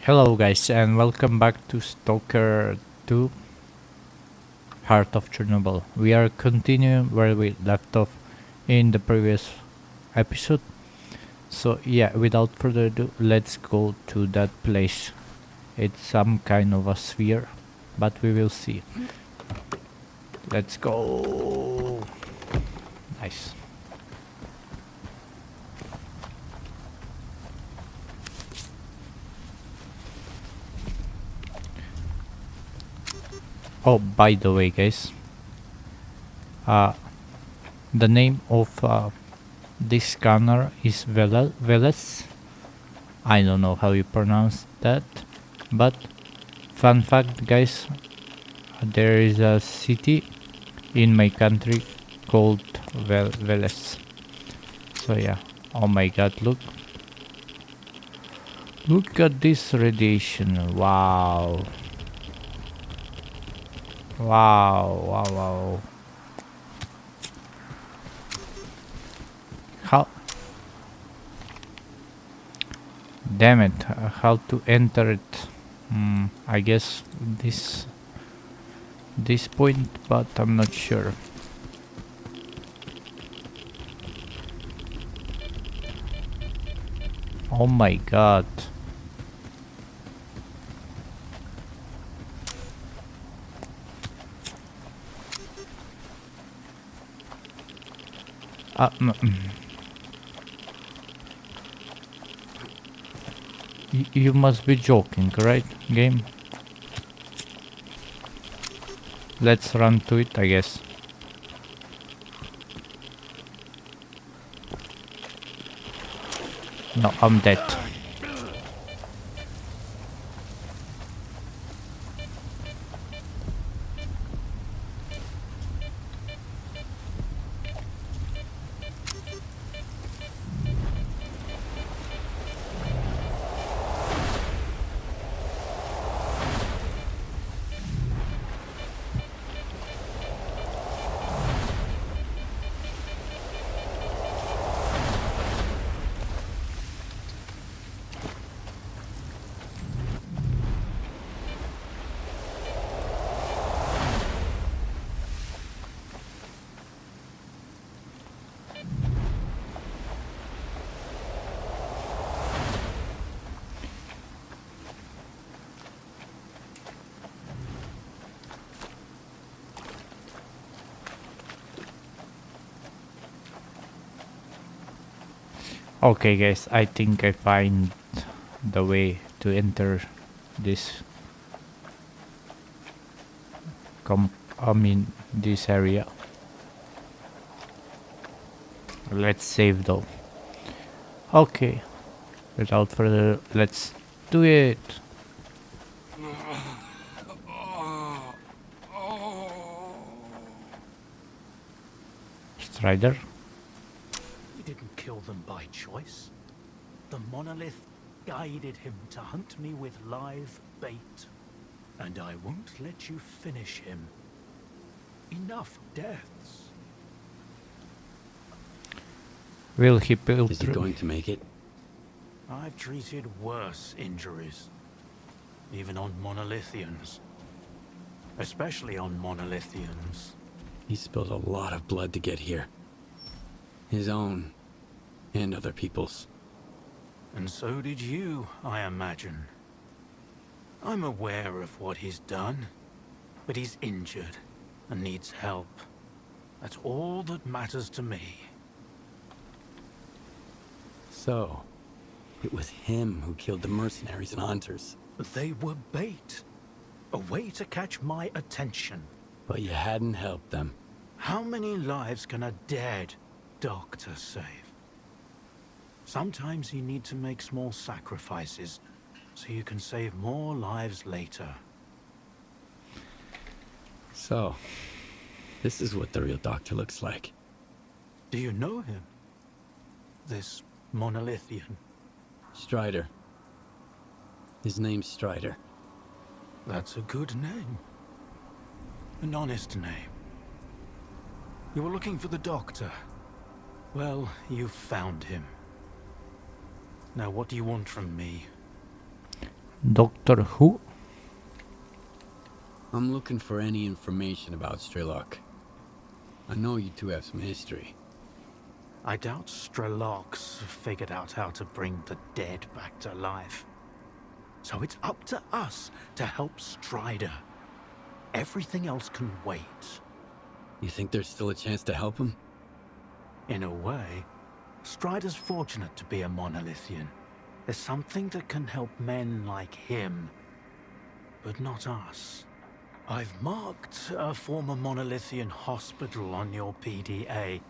Hello guys and welcome back to Stalker 2 Heart of Chernobyl. We are continuing where we left off in the previous episode. So yeah, without further ado, let's go to that place. It's some kind of a sphere, but we will see. Let's go. Nice. Oh, by the way guys, the name of this scanner is Veles. I don't know how you pronounce that, but fun fact guys, there is a city in my country called Veles. So yeah, oh my god, look at this radiation. Wow, wow. How, damn it, how to enter it? I guess this point, but I'm not sure. Oh my god. You must be joking, right, game? Let's run to it, I guess. No, I'm dead. Okay guys, I think I find the way to enter this this area. Let's save though. Okay, without further, let's do it. Strider. He didn't kill them by choice. The monolith guided him to hunt me with live bait. And I won't let you finish him. Enough deaths. Will he pull Is he through? going to make it? I've treated worse injuries. Even on monolithians. Especially on monolithians. He spilled a lot of blood to get here. His own, and other people's. And so did you, I imagine. I'm aware of what he's done, but he's injured and needs help. That's all that matters to me. So, it was him who killed the mercenaries and hunters. They were bait. A way to catch my attention. But you hadn't helped them. How many lives can a dead doctor save? Sometimes you need to make small sacrifices so you can save more lives later. So, this is what the real doctor looks like. Do you know him? This monolithian? Strider. His name's Strider. That's a good name. An honest name. You were looking for the doctor. Well, you found him. Now what do you want from me? Doctor Who? I'm looking for any information about STALKER. I know you two have some history. I doubt S.T.A.L.K.E.R's figured out how to bring the dead back to life. So it's up to us to help Strider. Everything else can wait. You think there's still a chance to help him? In a way, Strider's fortunate to be a monolithian. There's something that can help men like him, but not us. I've marked a former monolithian hospital on your PDA.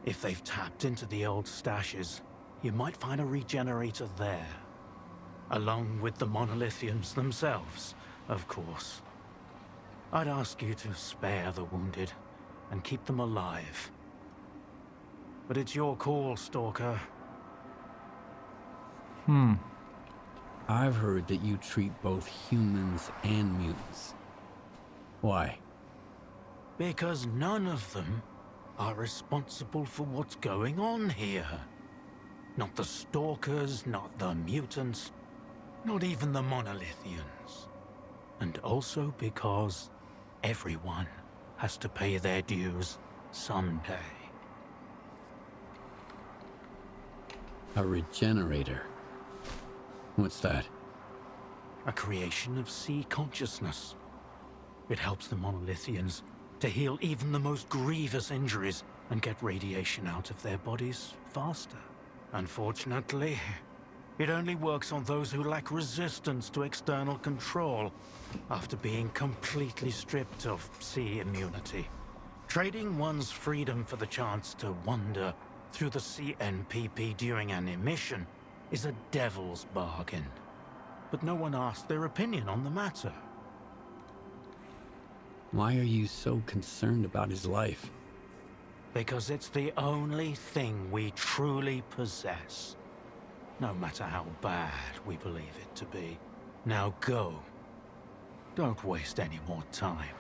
If they've tapped into the old stashes, you might find a regenerator there. Along with the monolithians themselves, of course. I'd ask you to spare the wounded and keep them alive. But it's your call, Stalker. I've heard that you treat both humans and mutants. Why? Because none of them are responsible for what's going on here. Not the Stalkers, not the mutants, not even the monolithians. And also because everyone has to pay their dues someday. A regenerator? What's that? A creation of sea consciousness. It helps the monolithians to heal even the most grievous injuries and get radiation out of their bodies faster. Unfortunately, it only works on those who lack resistance to external control after being completely stripped of sea immunity. Trading one's freedom for the chance to wander through the CNPP during an emission is a devil's bargain. But no one asked their opinion on the matter. Why are you so concerned about his life? Because it's the only thing we truly possess. No matter how bad we believe it to be. Now go. Don't waste any more time.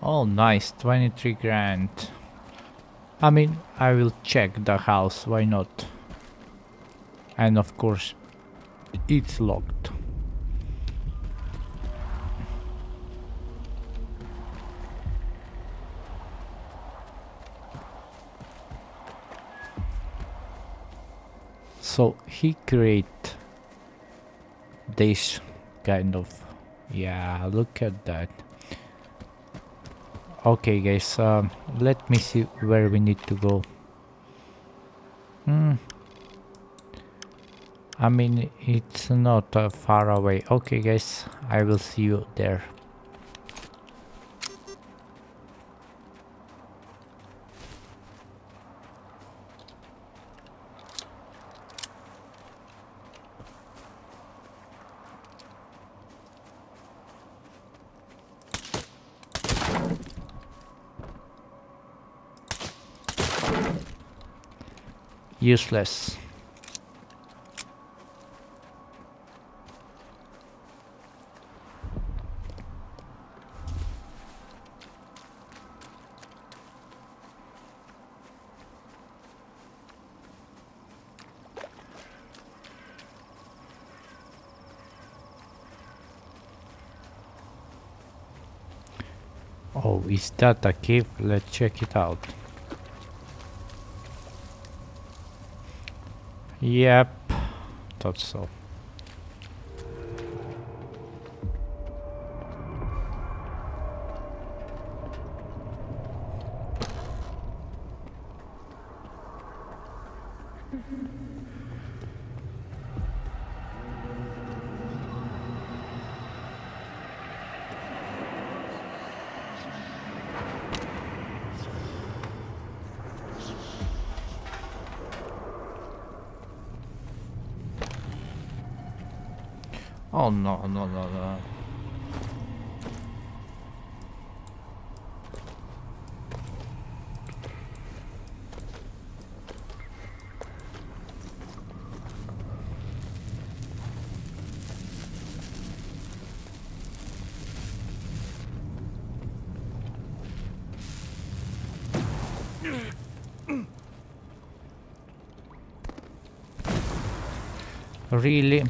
Oh, nice, 23 grand. I mean, I will check the house, why not? And of course, it's locked. So he create this kind of, yeah, look at that. Okay guys, let me see where we need to go. I mean, it's not far away. Okay guys, I will see you there. Useless. Oh, is that a cave? Let's check it out. Yep, thought so. Oh no, no, no, no. Really?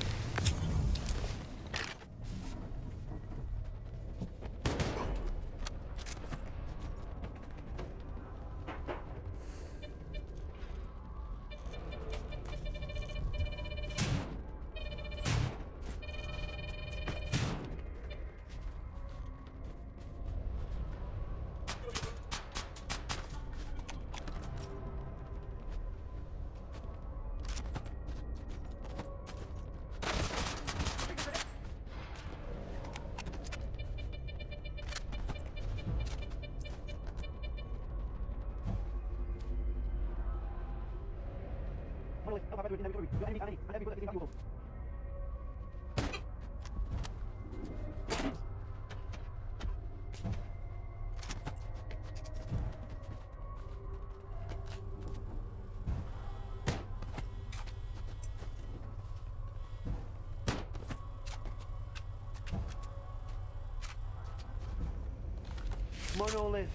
Monolith,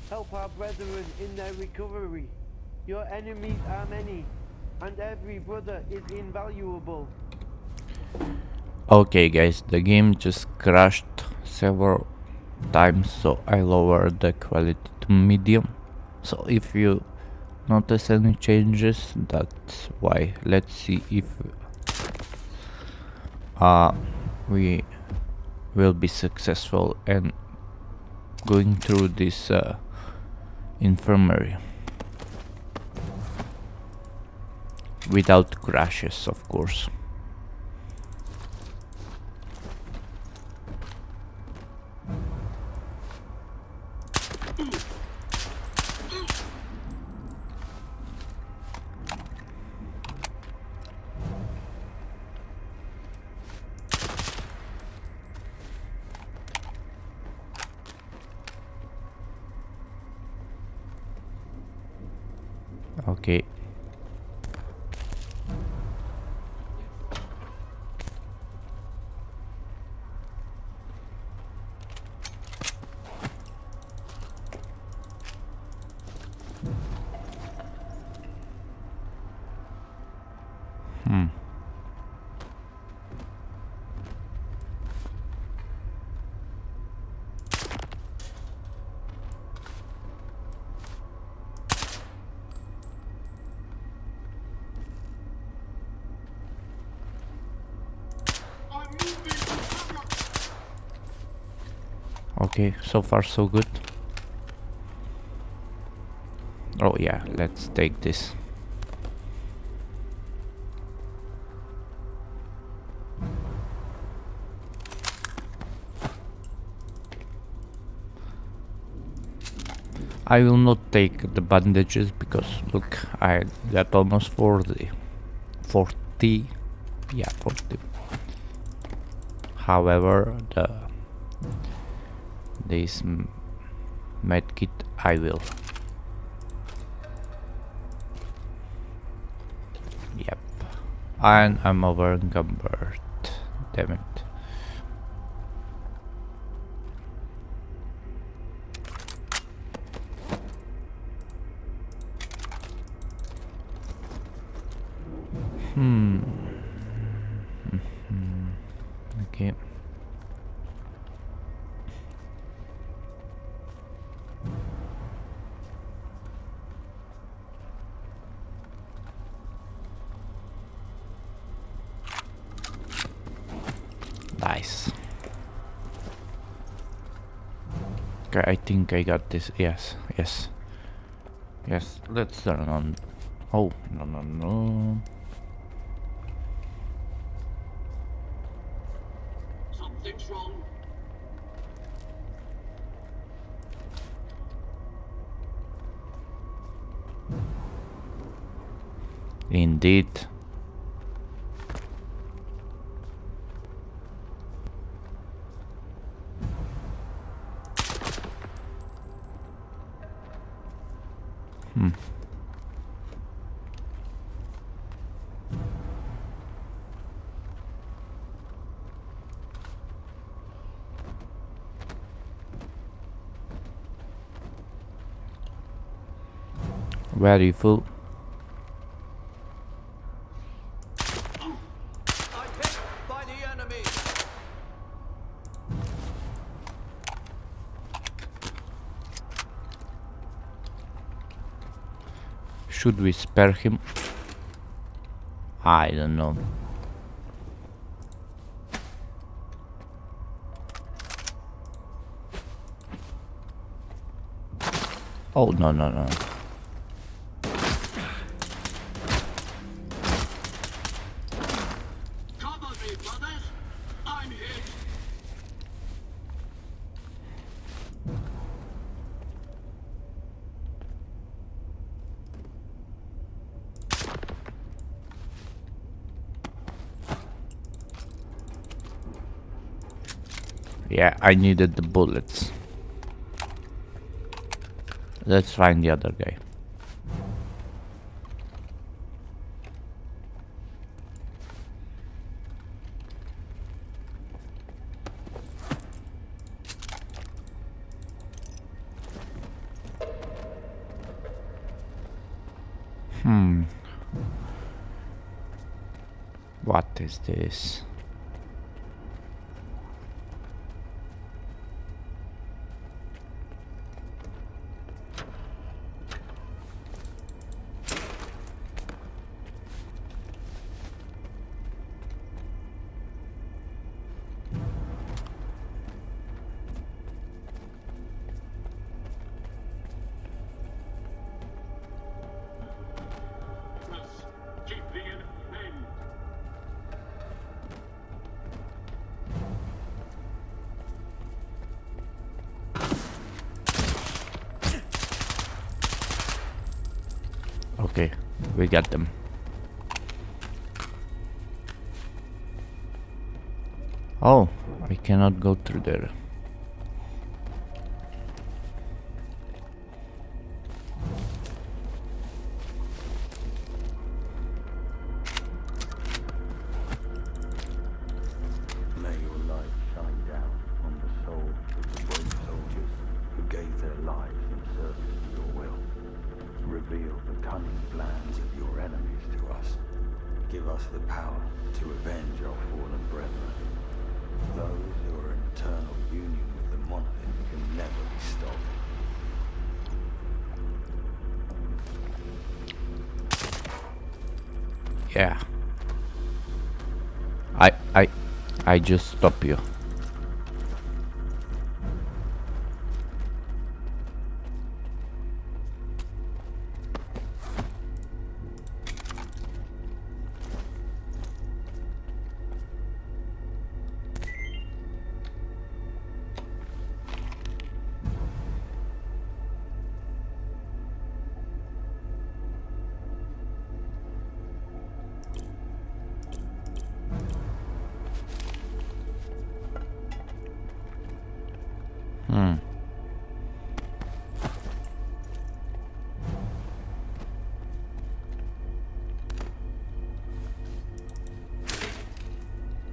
help our brethren in their recovery. Your enemies are many, and every brother is invaluable. Okay guys, the game just crashed several times, so I lowered the quality to medium. So if you notice any changes, that's why. Let's see if we will be successful and going through this infirmary without crashes, of course. Okay. Okay, so far so good. Oh yeah, let's take this. I will not take the bandages because look, I got almost 40. 40? Yeah, 40. However, this medkit I will. Yep. And I'm over encumbered. Damn it. Okay. Nice. Okay, I think I got this. Yes, yes. Yes, let's turn on. Oh, no, no, no. Something's wrong. Indeed. Very full. enemy! Should we spare him? I don't know. Oh, no, no, no. Cover me, brothers! I'm hit! Yeah, I needed the bullets. Let's find the other guy. What is this? Us, keep the men! Okay, we got them. Oh, I cannot go through there. May your light shine down on the souls of the brave soldiers who gave their lives in service to your will. Reveal the cunning plans of your enemies to us. Give us the power to avenge our fallen brethren. Those who are in eternal union with the monolith can never be stopped. Yeah. I just stop you.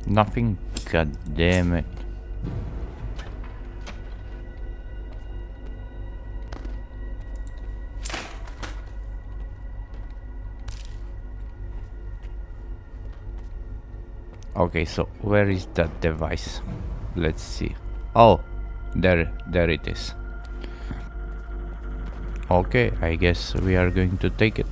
Nothing, god damn it. Okay, so where is that device? Let's see. Oh, there it is. Okay, I guess we are going to take it.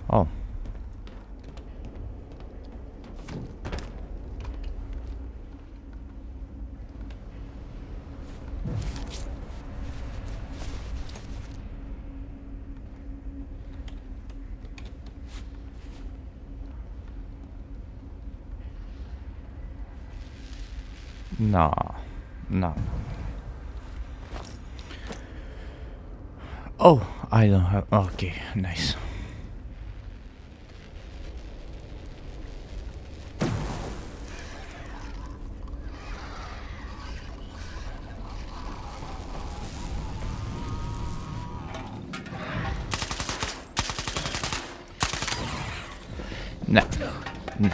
Oh. No, no. Oh, I don't have. Okay, nice. Nah, nah.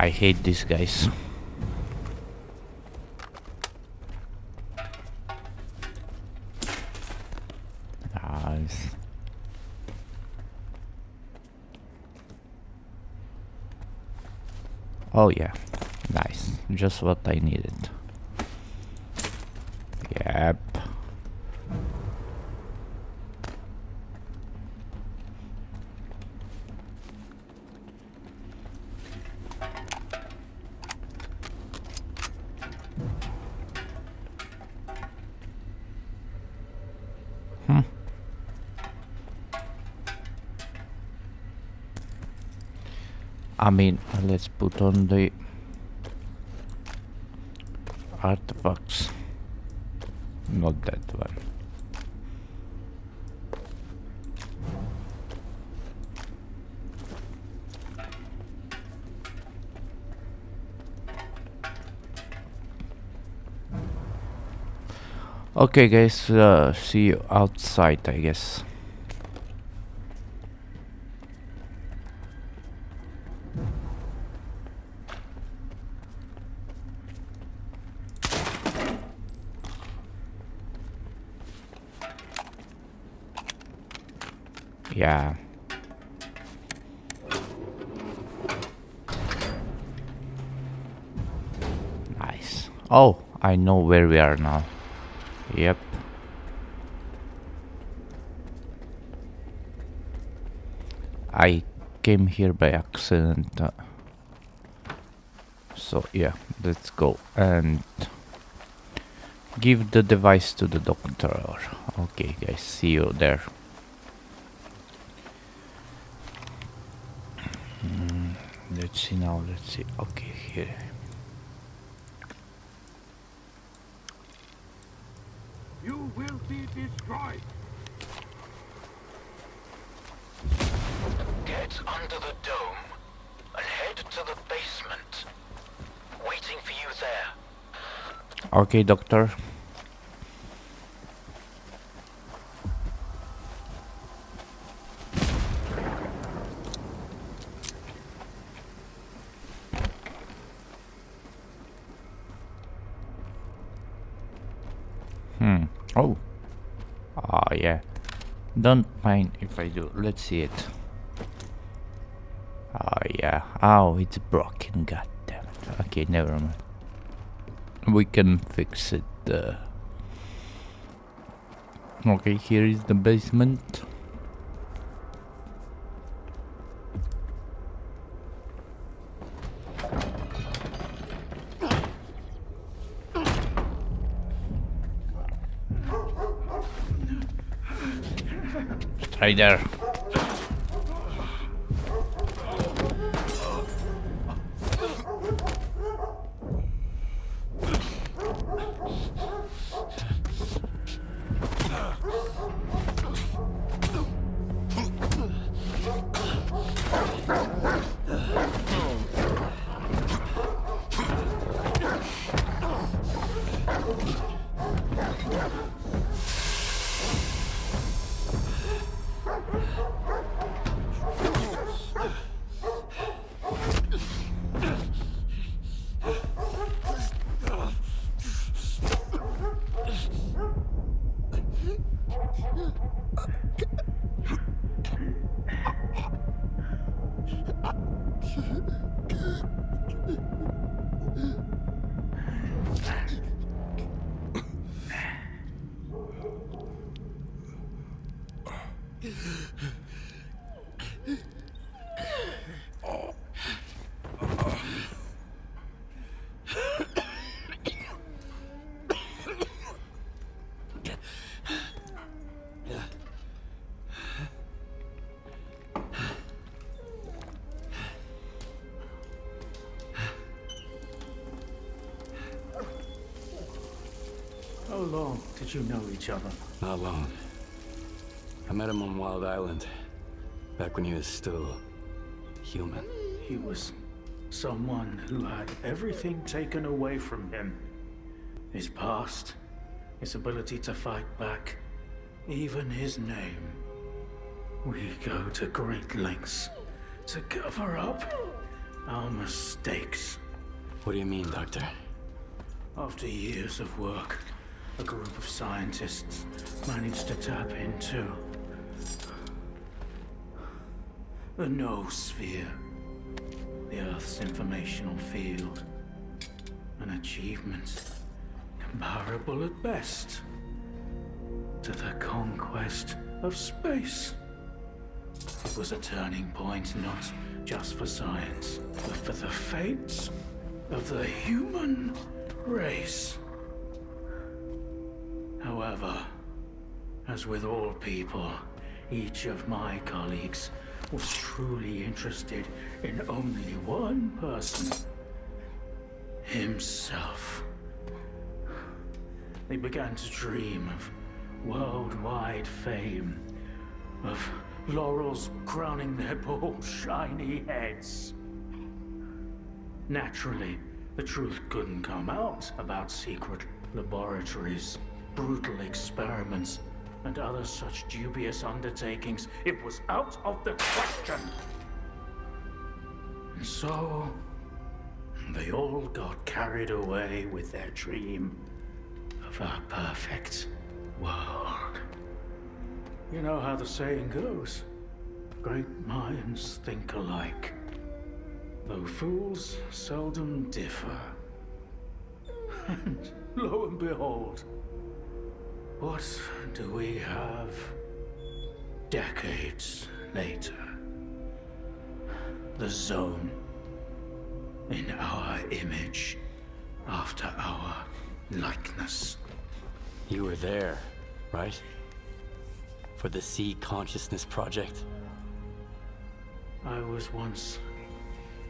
I hate these guys. Nice. Oh yeah, nice. Just what I needed. Yep. I mean, let's put on the artifacts. Not that one. Okay guys, see you outside, I guess. Yeah. Nice. Oh, I know where we are now. Yep. I came here by accident. So yeah, let's go and give the device to the doctor. Okay guys, see you there. Let's see now, let's see. Okay, here. You will be destroyed. Get under the dome and head to the basement. Waiting for you there. Okay, doctor. Oh. Oh, yeah. Don't mind if I do. Let's see it. Oh, yeah. Oh, it's broken. God damn it. Okay, never mind. We can fix it. Okay, here is the basement. Right there. How long did you know each other? Not long. I met him on Wild Island, back when he was still human. He was someone who had everything taken away from him. His past, his ability to fight back, even his name. We go to great lengths to cover up our mistakes. What do you mean, Doctor? After years of work, a group of scientists managed to tap into the noosphere, the Earth's informational field. An achievement comparable at best to the conquest of space. It was a turning point not just for science, but for the fates of the human race. However, as with all people, each of my colleagues was truly interested in only one person. Himself. They began to dream of worldwide fame, of laurels crowning their bald, shiny heads. Naturally, the truth couldn't come out about secret laboratories, brutal experiments, and other such dubious undertakings. It was out of the question. And so, they all got carried away with their dream of a perfect world. You know how the saying goes, great minds think alike, though fools seldom differ. And lo and behold, what do we have decades later? The Zone. In our image, after our likeness. You were there, right? For the Sea Consciousness Project? I was once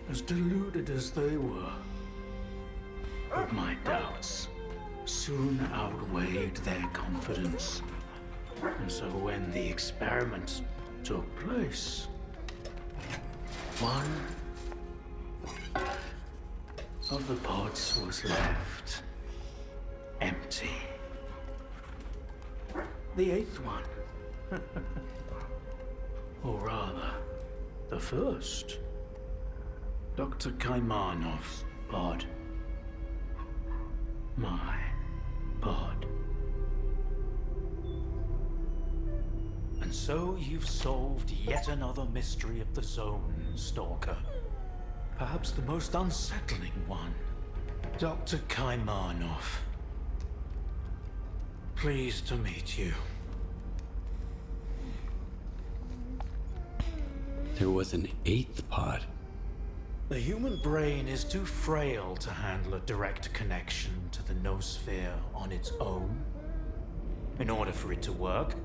as deluded as they were. But my doubts soon outweighed their confidence. And so when the experiment took place, one of the pods was left empty. The eighth one. Or rather, the first. Dr. Kaimanov's pod. My pod. And so you've solved yet another mystery of the Zone, Stalker. Perhaps the most unsettling one. Dr. Kaimanov. Pleased to meet you. There was an eighth pod. The human brain is too frail to handle a direct connection to the noosphere on its own. In order for it to work,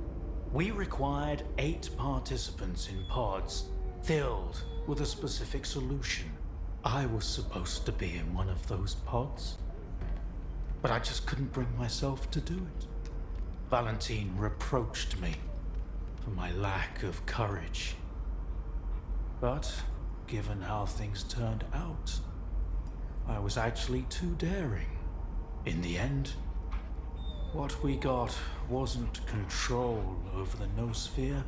we required 8 participants in pods filled with a specific solution. I was supposed to be in one of those pods, but I just couldn't bring myself to do it. Valentine reproached me for my lack of courage. But given how things turned out, I was actually too daring. In the end, what we got wasn't control over the noosphere,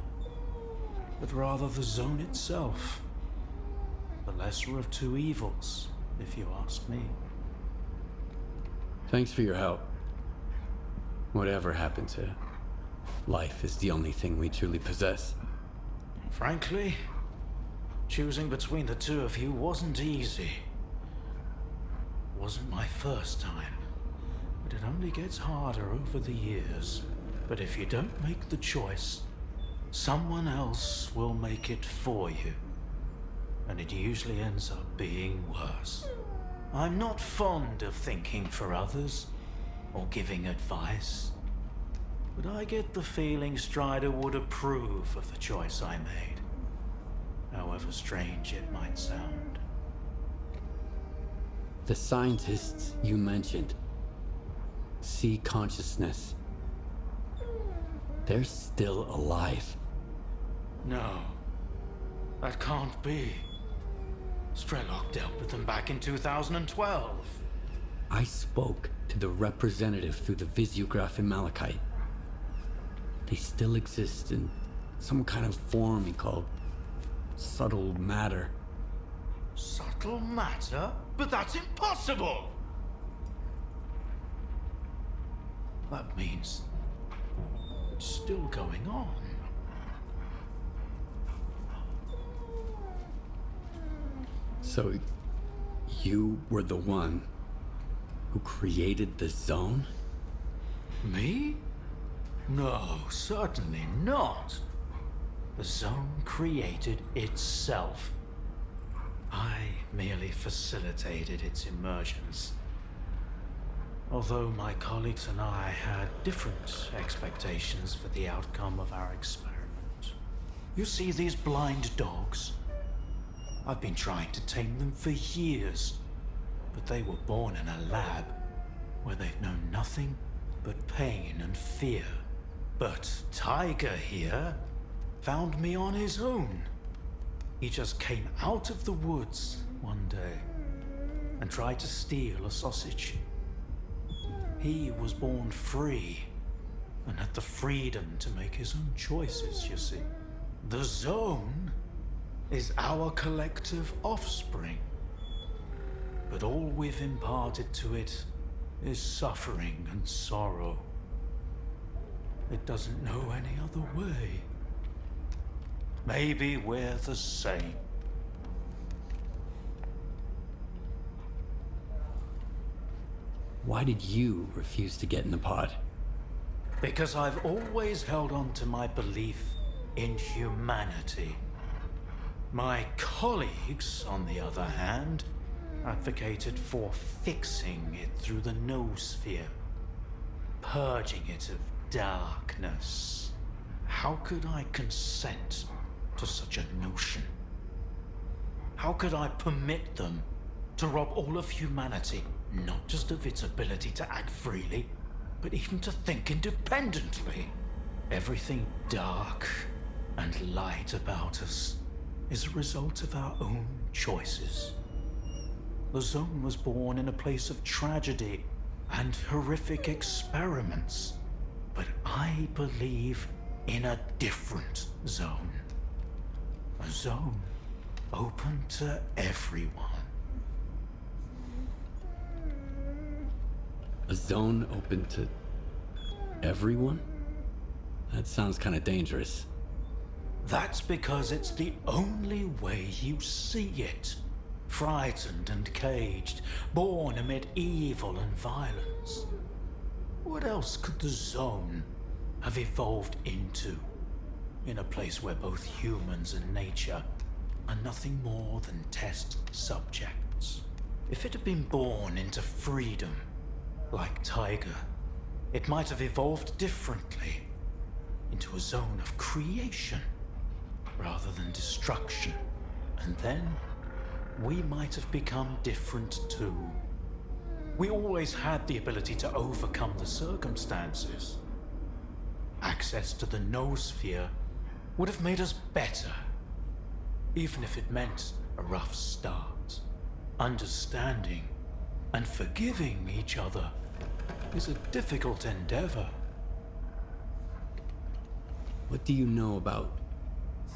but rather the Zone itself. The lesser of two evils, if you ask me. Thanks for your help. Whatever happened to life is the only thing we truly possess. Frankly, choosing between the two of you wasn't easy. Wasn't my first time, but it only gets harder over the years. But if you don't make the choice, someone else will make it for you. And it usually ends up being worse. I'm not fond of thinking for others, or giving advice. But I get the feeling Strider would approve of the choice I made, however strange it might sound. The scientists you mentioned, Sea Consciousness, they're still alive. No, that can't be. Strelok dealt with them back in 2012. I spoke to the representative through the visiograph in Malachite. They still exist in some kind of form he called subtle matter. Subtle matter? But that's impossible! That means it's still going on. So, you were the one who created the zone? Me? No, certainly not. The zone created itself. I merely facilitated its emergence. Although my colleagues and I had different expectations for the outcome of our experiment. You see these blind dogs? I've been trying to tame them for years, but they were born in a lab where they've known nothing but pain and fear. But Tiger here found me on his own. He just came out of the woods one day and tried to steal a sausage. He was born free and had the freedom to make his own choices, you see. The zone is our collective offspring. But all we've imparted to it is suffering and sorrow. It doesn't know any other way. Maybe we're the same. Why did you refuse to get in the pod? Because I've always held on to my belief in humanity. My colleagues, on the other hand, advocated for fixing it through the noosphere, purging it of darkness. How could I consent to such a notion? How could I permit them to rob all of humanity, not just of its ability to act freely, but even to think independently? Everything dark and light about us is a result of our own choices. The zone was born in a place of tragedy and horrific experiments, but I believe in a different zone. A zone open to everyone. A zone open to everyone? That sounds kind of dangerous. That's because it's the only way you see it. Frightened and caged, born amid evil and violence. What else could the zone have evolved into? In a place where both humans and nature are nothing more than test subjects. If it had been born into freedom, like Tiger, it might have evolved differently, into a zone of creation, rather than destruction. And then, we might have become different too. We always had the ability to overcome the circumstances. Access to the noosphere would have made us better, even if it meant a rough start. Understanding and forgiving each other is a difficult endeavor. What do you know about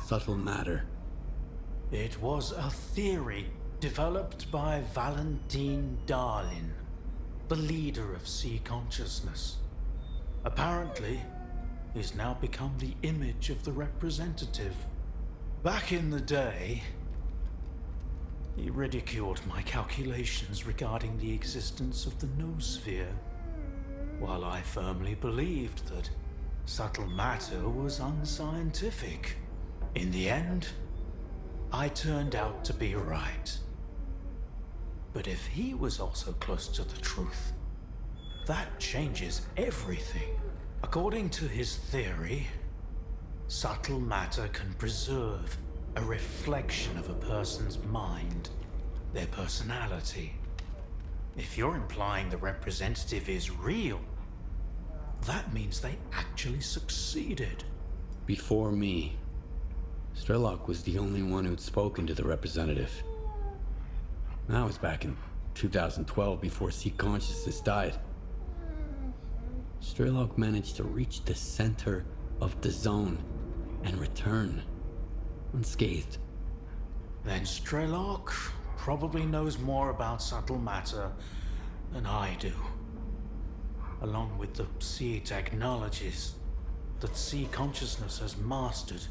subtle matter? It was a theory developed by Valentine Darlin, the leader of sea consciousness. Apparently, he's now become the image of the representative. Back in the day, he ridiculed my calculations regarding the existence of the noosphere, while I firmly believed that subtle matter was unscientific. In the end, I turned out to be right. But if he was also close to the truth, that changes everything. According to his theory, subtle matter can preserve a reflection of a person's mind, their personality. If you're implying the representative is real, that means they actually succeeded. Before me, S.T.A.L.K.E.R was the only one who'd spoken to the representative. That was back in 2012 before Sea Consciousness died. S.T.A.L.K.E.R managed to reach the center of the zone and return unscathed. Then S.T.A.L.K.E.R probably knows more about subtle matter than I do. Along with the sea technologies that sea consciousness has mastered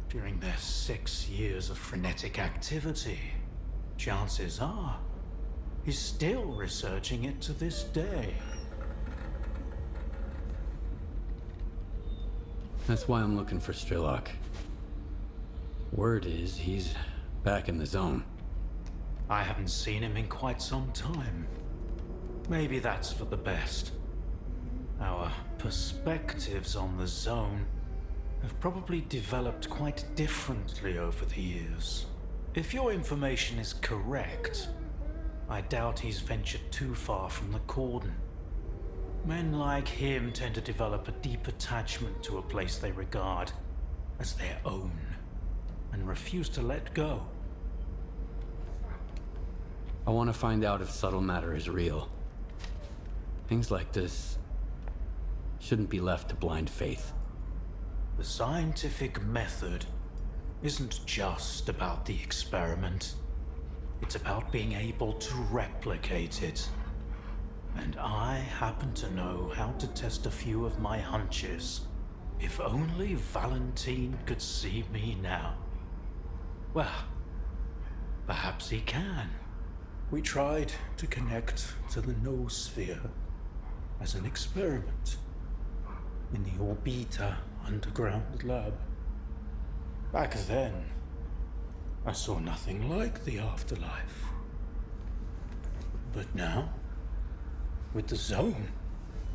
during their 6 years of frenetic activity, chances are he's still researching it to this day. That's why I'm looking for S.T.A.L.K.E.R. Word is he's back in the zone. I haven't seen him in quite some time. Maybe that's for the best. Our perspectives on the zone have probably developed quite differently over the years. If your information is correct, I doubt he's ventured too far from the cordon. Men like him tend to develop a deep attachment to a place they regard as their own, and refuse to let go. I want to find out if subtle matter is real. Things like this shouldn't be left to blind faith. The scientific method isn't just about the experiment. It's about being able to replicate it. And I happen to know how to test a few of my hunches. If only Valentine could see me now. Well, perhaps he can. We tried to connect to the noosphere as an experiment in the Orbita underground lab. Back then, I saw nothing like the afterlife. But now, with the zone,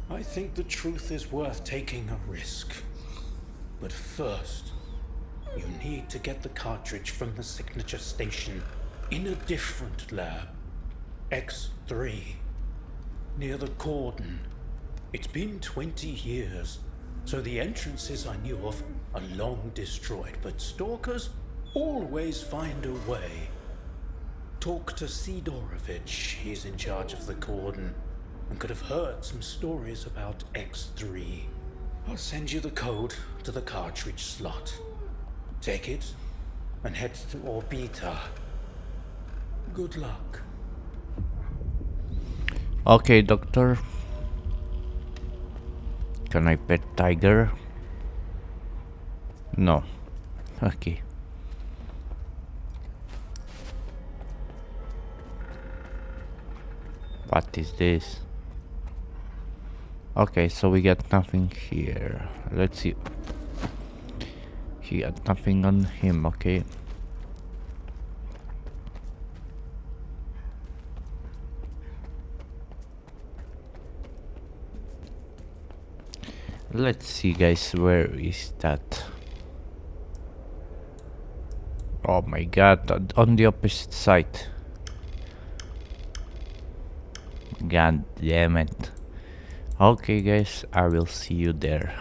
I think the truth is worth taking a risk. But first, you need to get the cartridge from the signature station in a different lab, X3, near the cordon. It's been 20 years, so the entrances I knew of are long destroyed, but stalkers always find a way. Talk to Sidorovich, he's in charge of the cordon, and could have heard some stories about X3. I'll send you the code to the cartridge slot. Take it, and head to Orbita. Good luck. Okay, doctor. Can I pet tiger? No. Okay. What is this? Okay, so we got nothing here. Let's see. He got nothing on him, okay. Let's see, guys, where is that? Oh my god, on the opposite side. God damn it. Okay, guys, I will see you there.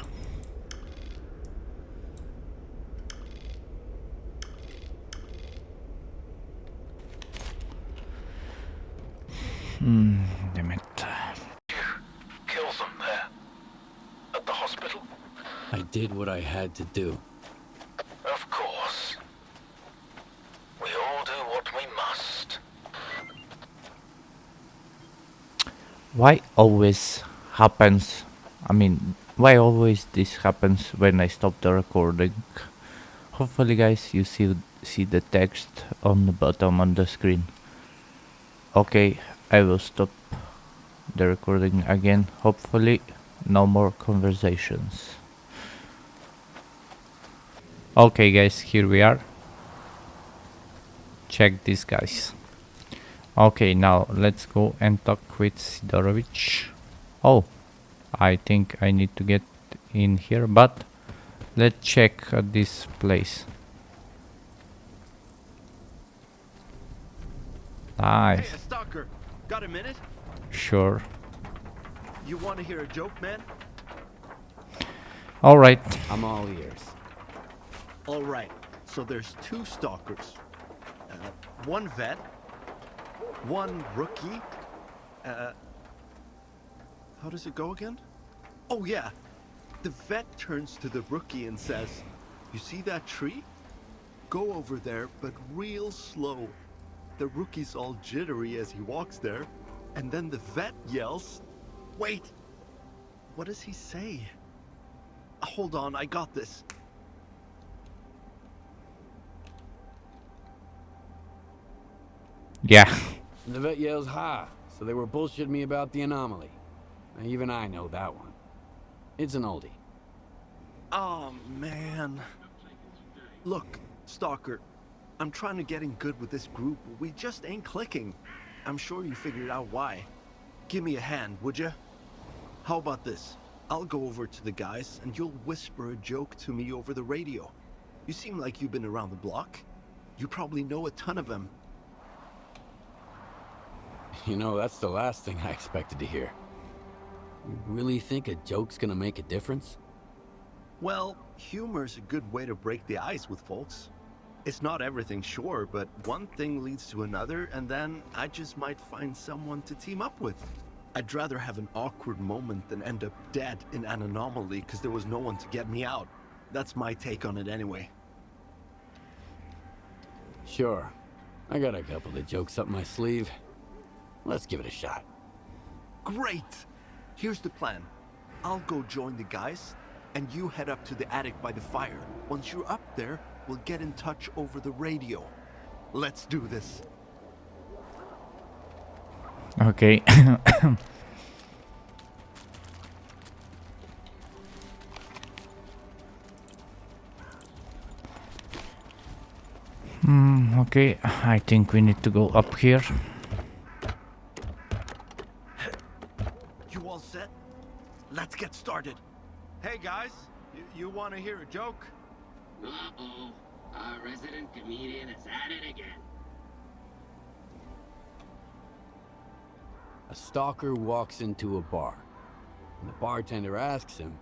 Damn it. Kill them there. At the hospital? I did what I had to do. Of course. We all do what we must. Why always happens? Why always this happens when I stop the recording? Hopefully, guys, you see the text on the bottom on the screen. Okay, I will stop the recording again. Hopefully, no more conversations. Okay, guys, here we are. Check this, guys. Okay, now let's go and talk with Sidorovich. Oh, I think I need to get in here, but let's check this place. Nice. Hey, Stalker, got a minute? Sure. You want to hear a joke, man? All right. I'm all ears. All right. So there's two stalkers. One vet, one rookie. How does it go again? Oh yeah. The vet turns to the rookie and says, "You see that tree? Go over there, but real slow. The rookie's all jittery as he walks there, and then the vet yells, "Wait! What does he say? Hold on, I got this." Yeah. The vet yells, "Ha!" So they were bullshitting me about the anomaly. Even I know that one. It's an oldie. Oh, man. Look, Stalker, I'm trying to get in good with this group, but we just ain't clicking. I'm sure you figured out why. Give me a hand, would ya? How about this? I'll go over to the guys and you'll whisper a joke to me over the radio. You seem like you've been around the block. You probably know a ton of them. You know, that's the last thing I expected to hear. You really think a joke's gonna make a difference? Well, humor's a good way to break the ice with folks. It's not everything, sure, but one thing leads to another, and then I just might find someone to team up with. I'd rather have an awkward moment than end up dead in an anomaly because there was no one to get me out. That's my take on it anyway. Sure. I got a couple of jokes up my sleeve. Let's give it a shot. Great! Here's the plan. I'll go join the guys, and you head up to the attic by the fire. Once you're up there, we'll get in touch over the radio. Let's do this. Okay. Okay, I think we need to go up here. You all set? Let's get started. Hey guys, you want to hear a joke? Uh-oh, our resident comedian is at it again. A stalker walks into a bar, and the bartender asks him,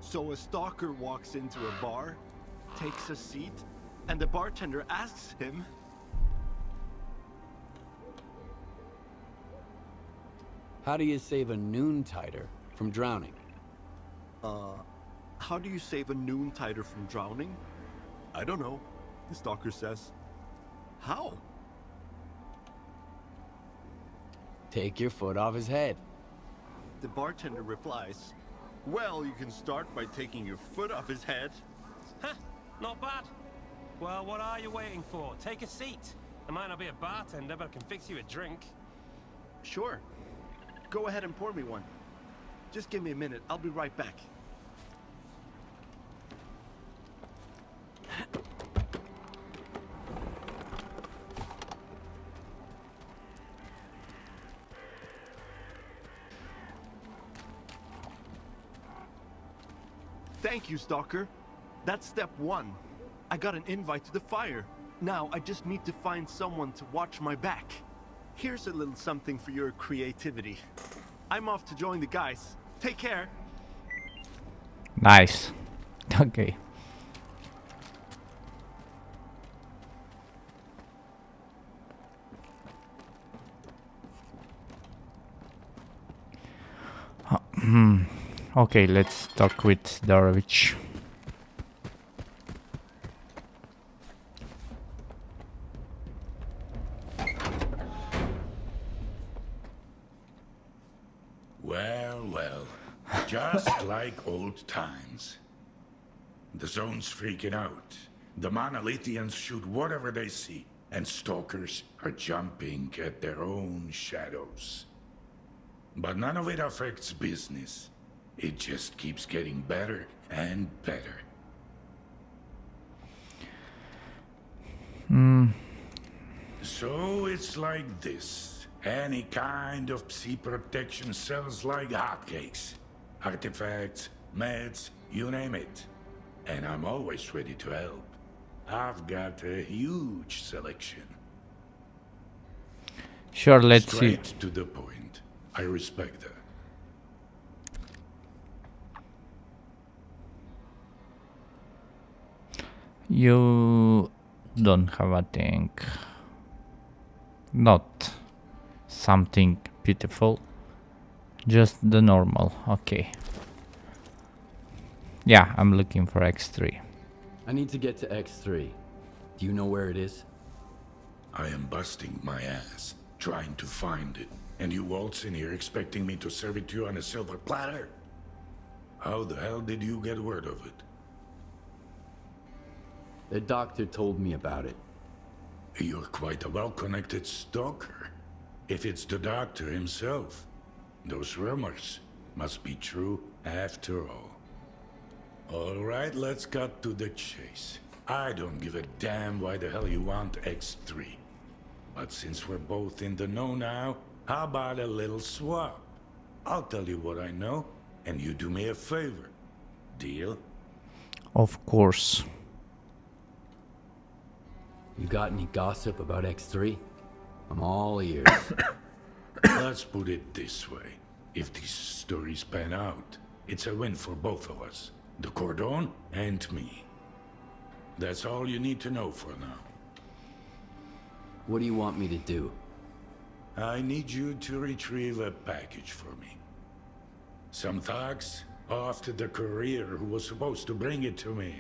So a stalker walks into a bar, takes a seat, and the bartender asks him, "How do you save a noontiter from drowning?" How do you save a noontiter from drowning? I don't know, the stalker says. How? Take your foot off his head. The bartender replies, Well, you can start by taking your foot off his head. Huh, not bad. Well, what are you waiting for? Take a seat. I might not be a bartender, but I can fix you a drink. Sure. Go ahead and pour me one. Just give me a minute. I'll be right back. Thank you, Stalker. That's step one. I got an invite to the fire. Now I just need to find someone to watch my back. Here's a little something for your creativity. I'm off to join the guys. Take care. Nice. Okay. Okay, let's talk with Darovich. Well, well. Just like old times. The zone's freaking out. The monolithians shoot whatever they see, and stalkers are jumping at their own shadows. But none of it affects business. It just keeps getting better and better. So it's like this. Any kind of psi protection sells like hotcakes. Artifacts, meds, you name it. And I'm always ready to help. I've got a huge selection. Sure, let's see. Straight to the point. I respect that. You don't have a thing. Not something beautiful. Just the normal. Okay. Yeah, I'm looking for X3. I need to get to X3. Do you know where it is? I am busting my ass, trying to find it, and you waltz in here expecting me to serve it to you on a silver platter? How the hell did you get word of it? The doctor told me about it. You're quite a well-connected stalker. If it's the doctor himself, those rumors must be true after all. All right, let's cut to the chase. I don't give a damn why the hell you want X3. But since we're both in the know now, how about a little swap? I'll tell you what I know, and you do me a favor. Deal? Of course. You got any gossip about X3? I'm all ears. Let's put it this way. If these stories pan out, it's a win for both of us. The Cordon and me. That's all you need to know for now. What do you want me to do? I need you to retrieve a package for me. Some thugs after the courier who was supposed to bring it to me.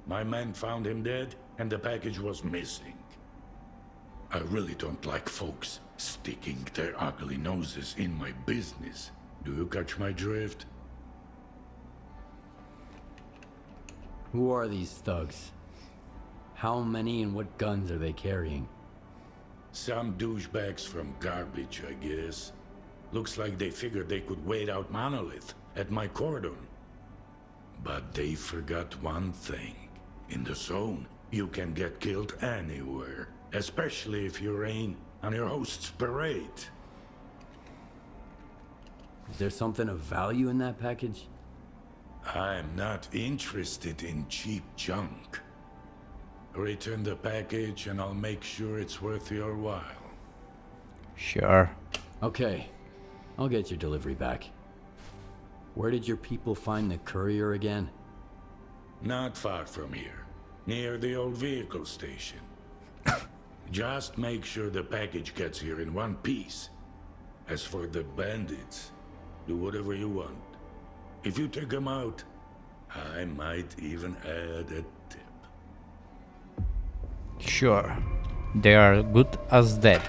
My men found him dead, and the package was missing. I really don't like folks sticking their ugly noses in my business. Do you catch my drift? Who are these thugs? How many and what guns are they carrying? Some douchebags from garbage, I guess. Looks like they figured they could wait out Monolith at my cordon. But they forgot one thing. In the zone, you can get killed anywhere, especially if you rain on your host's parade. Is there something of value in that package? I'm not interested in cheap junk. Return the package and I'll make sure it's worth your while. Sure. Okay, I'll get your delivery back. Where did your people find the courier again? Not far from here, near the old vehicle station. Just make sure the package gets here in one piece. As for the bandits, do whatever you want. If you take them out, I might even add a tip. Sure. They are good as dead.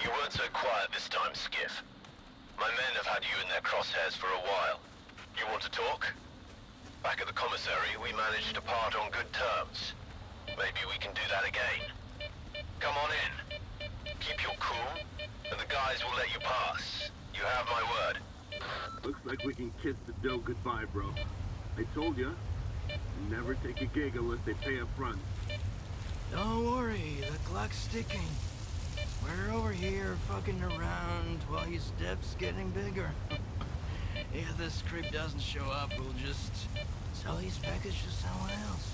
You weren't so quiet this time, Skiff. My men have had you in their crosshairs for a while. You want to talk? Back at the commissary, we managed to part on good terms. Maybe we can do that again. Come on in. Keep your cool, and the guys will let you pass. You have my word. Looks like we can kiss the dough goodbye, bro. I told ya, never take a gig unless they pay up front. Don't worry, the clock's ticking. We're over here fucking around while your step's getting bigger. If this creep doesn't show up, we'll just sell his package to someone else.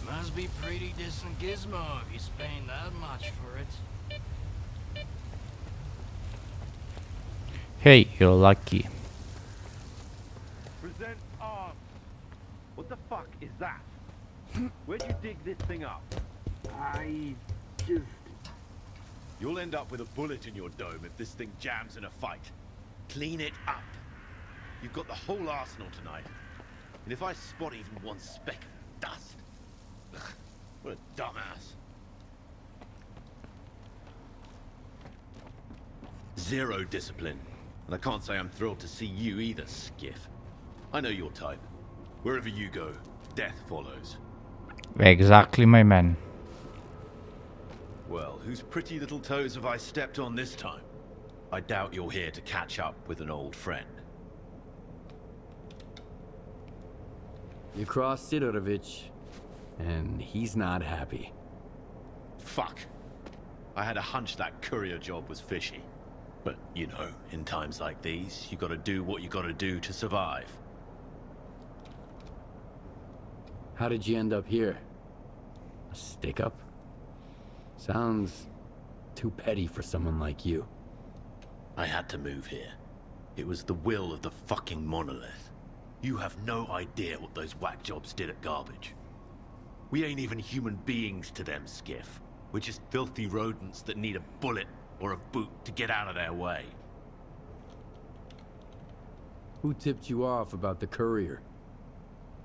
Must be pretty decent gizmo if he's paying that much for it. Hey, you're lucky. Present arms. What the fuck is that? Where'd you dig this thing up? I just... You'll end up with a bullet in your dome if this thing jams in a fight. Clean it up. You've got the whole arsenal tonight. And if I spot even one speck of dust... Ugh, what a dumbass. Zero discipline. And I can't say I'm thrilled to see you either, Skiff. I know your type. Wherever you go, death follows. Exactly, my man. Well, whose pretty little toes have I stepped on this time? I doubt you're here to catch up with an old friend. You crossed Sidorovich, and he's not happy. Fuck. I had a hunch that courier job was fishy. But, you know, in times like these, you gotta do what you gotta do to survive. How did you end up here? A stick-up? Sounds too petty for someone like you. I had to move here. It was the will of the fucking monolith. You have no idea what those whack jobs did at Garbage. We ain't even human beings to them, Skiff. We're just filthy rodents that need a bullet or a boot to get out of their way. Who tipped you off about the courier?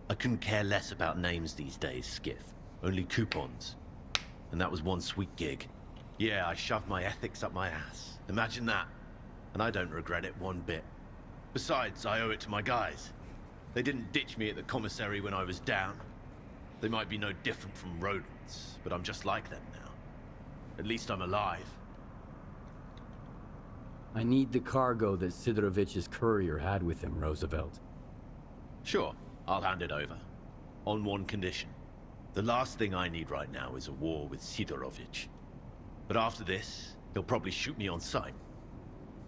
I couldn't care less about names these days, Skiff. Only coupons. And that was one sweet gig. Yeah, I shoved my ethics up my ass. Imagine that. And I don't regret it one bit. Besides, I owe it to my guys. They didn't ditch me at the commissary when I was down. They might be no different from rodents, but I'm just like them now. At least I'm alive. I need the cargo that Sidorovic's courier had with him, Roosevelt. Sure, I'll hand it over. On one condition. The last thing I need right now is a war with Sidorovich. But after this, he'll probably shoot me on sight.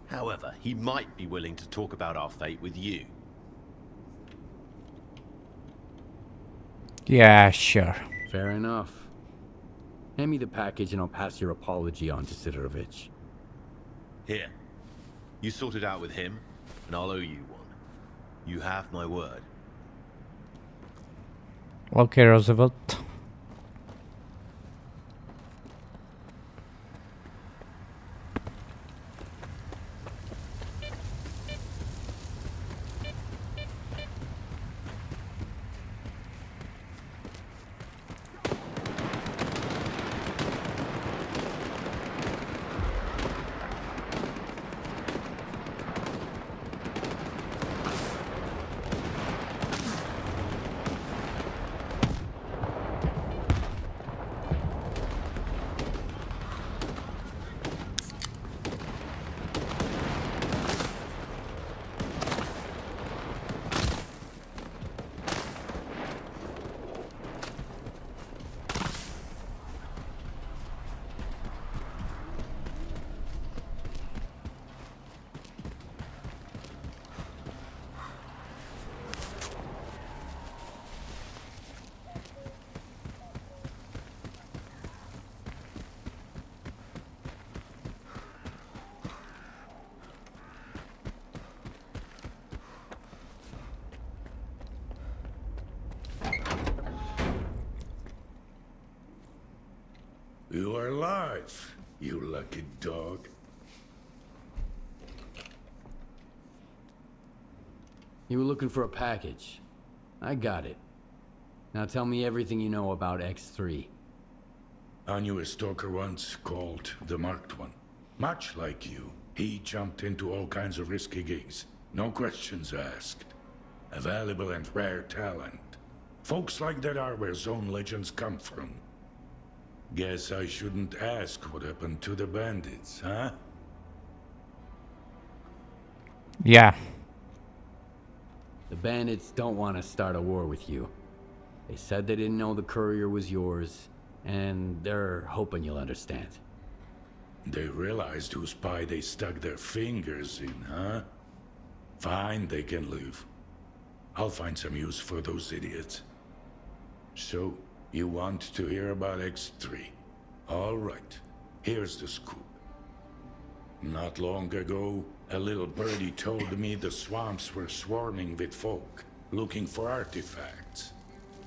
However, he might be willing to talk about our fate with you. Yeah, sure. Fair enough. Hand me the package and I'll pass your apology on to Sidorovich. Here. You sort it out with him, and I'll owe you one. You have my word. Okay, Roosevelt. You are alive, you lucky dog. You were looking for a package. I got it. Now tell me everything you know about X3. I knew a stalker once called the Marked One. Much like you, he jumped into all kinds of risky gigs. No questions asked. A valuable and rare talent. Folks like that are where Zone legends come from. Guess I shouldn't ask what happened to the bandits, huh? Yeah. The bandits don't want to start a war with you. They said they didn't know the courier was yours, and they're hoping you'll understand. They realized whose pie they stuck their fingers in, huh? Fine, they can leave. I'll find some use for those idiots. So, you want to hear about X3? All right, here's the scoop. Not long ago, a little birdie told me the swamps were swarming with folk, looking for artifacts.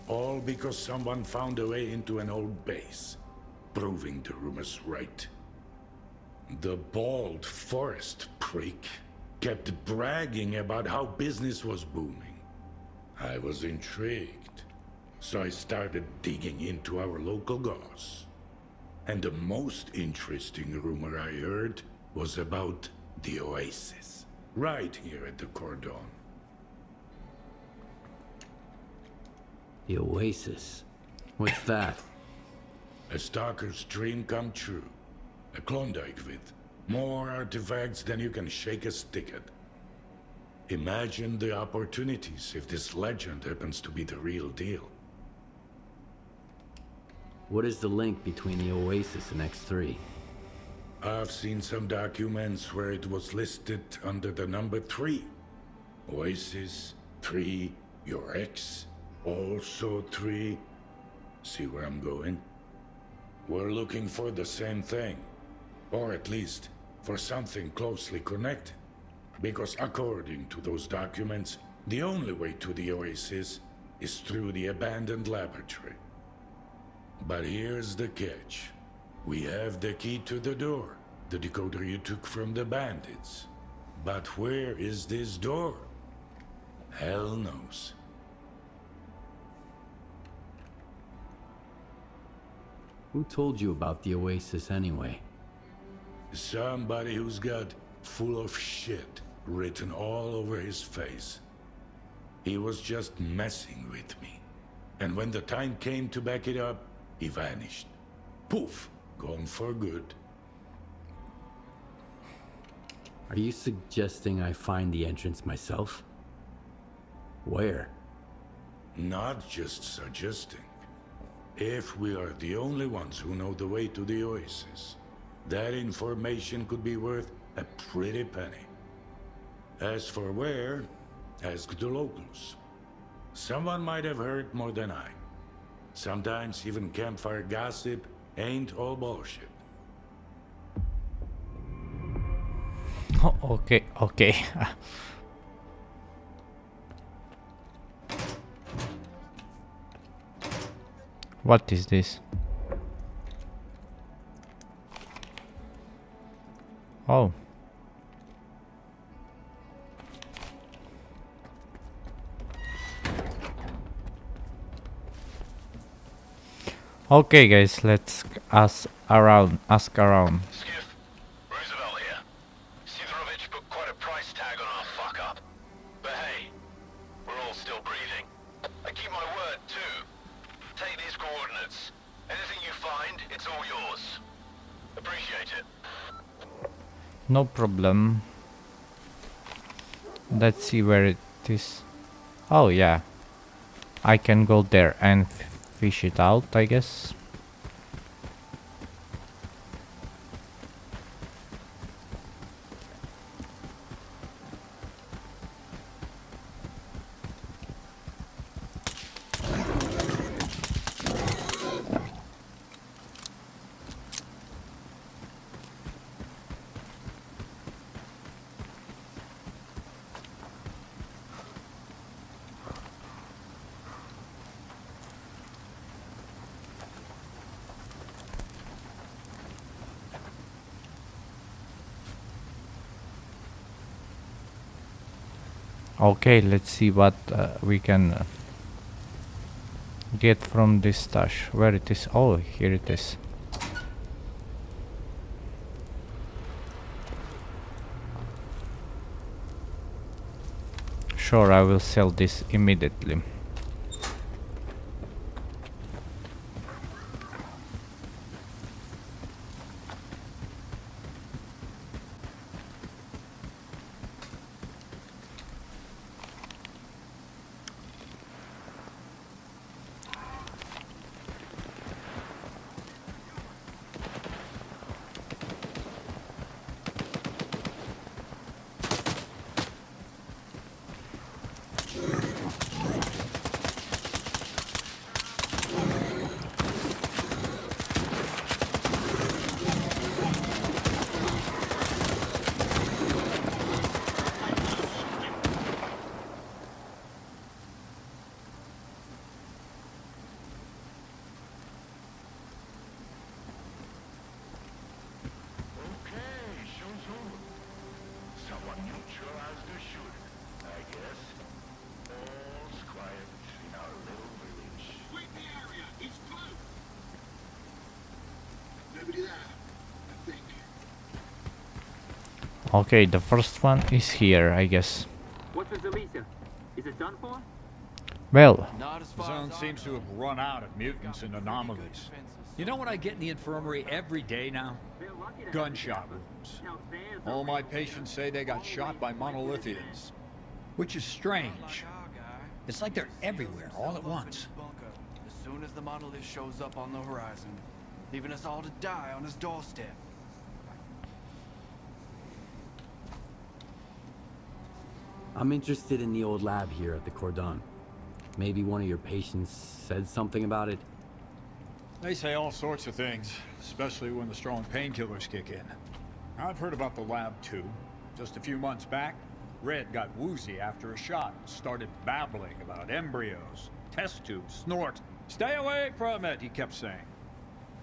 All because someone found a way into an old base, proving the rumors right. The bald forest prick kept bragging about how business was booming. I was intrigued, so I started digging into our local goss. And the most interesting rumor I heard was about the Oasis, right here at the Cordon. The Oasis? What's that? A stalker's dream come true. A Klondike with more artifacts than you can shake a stick at. Imagine the opportunities if this legend happens to be the real deal. What is the link between the Oasis and X3? I've seen some documents where it was listed under the number 3. Oasis, 3, your ex, also 3. See where I'm going? We're looking for the same thing. Or at least, for something closely connected. Because according to those documents, the only way to the Oasis is through the abandoned laboratory. But here's the catch. We have the key to the door, the decoder you took from the bandits. But where is this door? Hell knows. Who told you about the Oasis anyway? Somebody who's got full of shit written all over his face. He was just messing with me. And when the time came to back it up, he vanished. Poof! Gone for good. Are you suggesting I find the entrance myself? Where? Not just suggesting. If we are the only ones who know the way to the Oasis, that information could be worth a pretty penny. As for where, ask the locals. Someone might have heard more than I. Sometimes even campfire gossip ain't all bullshit. Oh, okay, okay. What is this? Oh. Okay, guys, let's ask around. Skiff, Roosevelt here. Sidorovich put quite a price tag on our fuck up. But hey, we're all still breathing. I keep my word too. Take these coordinates. Anything you find, it's all yours. Appreciate it. No problem. Let's see where it is. Oh yeah, I can go there and fish it out, I guess. Okay, let's see what we can get from this stash. Where it is? Oh, here it is. Sure, I will sell this immediately. Okay, the first one is here, I guess. What's with Alicia? Is it done for? Well, The zone seems to have run out of mutants and anomalies. You know what I get in the infirmary every day now? Gunshot wounds. All my patients say they got shot by monolithians. Which is strange. It's like they're everywhere all at once. As soon as the monolith shows up on the horizon, leaving us all to die on his doorstep. I'm interested in the old lab here at the Cordon. Maybe one of your patients said something about it? They say all sorts of things, especially when the strong painkillers kick in. I've heard about the lab too. Just a few months back, Red got woozy after a shot and started babbling about embryos, test tubes, snort. Stay away from it, he kept saying.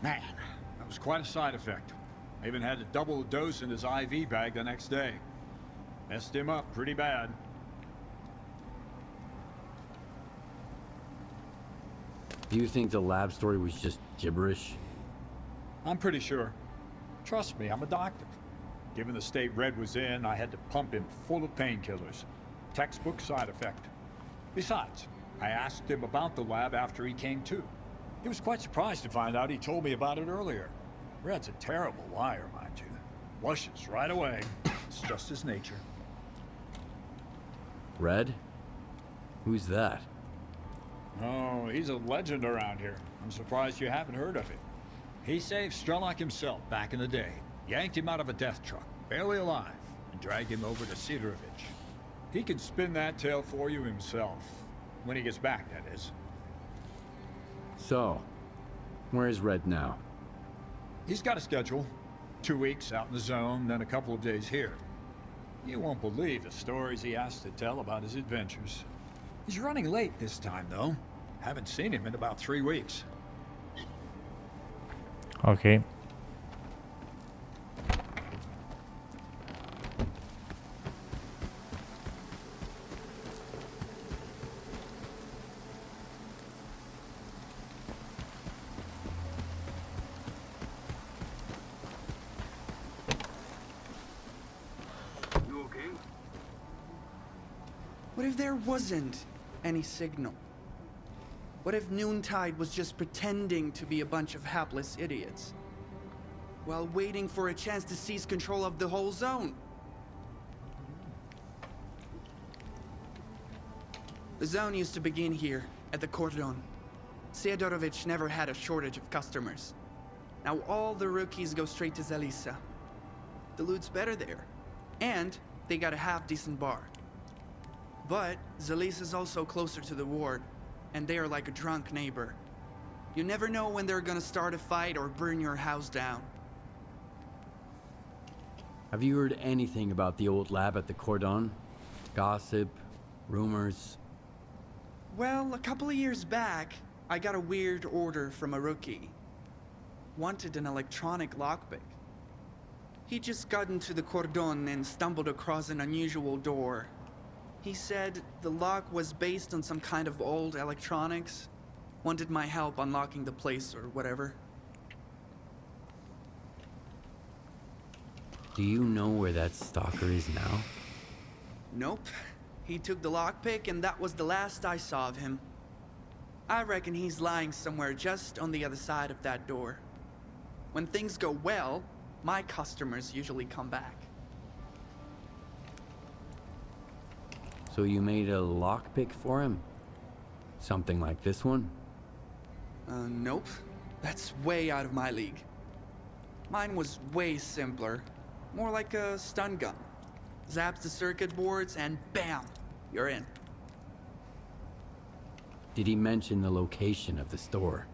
Man, that was quite a side effect. I even had to double the dose in his IV bag the next day. Messed him up pretty bad. Do you think the lab story was just gibberish? I'm pretty sure. Trust me, I'm a doctor. Given the state Red was in, I had to pump him full of painkillers. Textbook side effect. Besides, I asked him about the lab after he came to. He was quite surprised to find out he told me about it earlier. Red's a terrible liar, mind you. Blushes right away. It's just his nature. Red? Who's that? Oh, he's a legend around here. I'm surprised you haven't heard of him. He saved S.T.A.L.K.E.R himself back in the day. Yanked him out of a death truck, barely alive, and dragged him over to Cedarovich. He can spin that tale for you himself. When he gets back, that is. So, where's Red now? He's got a schedule. 2 weeks out in the zone, then a couple of days here. You won't believe the stories he has to tell about his adventures. He's running late this time, though. Haven't seen him in about 3 weeks. Okay. What if there wasn't any signal? What if Noontide was just pretending to be a bunch of hapless idiots, while waiting for a chance to seize control of the whole zone? The zone used to begin here, at the Cordon. Cedarovich never had a shortage of customers. Now all the rookies go straight to Zalisa. The loot's better there, and they got a half-decent bar. But Zalisa's also closer to the ward, and they are like a drunk neighbor. You never know when they're gonna start a fight or burn your house down. Have you heard anything about the old lab at the Cordon? Gossip? Rumors? Well, a couple of years back, I got a weird order from a rookie. Wanted an electronic lockpick. He just got into the Cordon and stumbled across an unusual door. He said the lock was based on some kind of old electronics. Wanted my help unlocking the place or whatever. Do you know where that stalker is now? Nope. He took the lockpick and that was the last I saw of him. I reckon he's lying somewhere just on the other side of that door. When things go well, my customers usually come back. So you made a lockpick for him? Something like this one? Nope. That's way out of my league. Mine was way simpler. More like a stun gun. Zaps the circuit boards and bam! You're in. Did he mention the location of the store?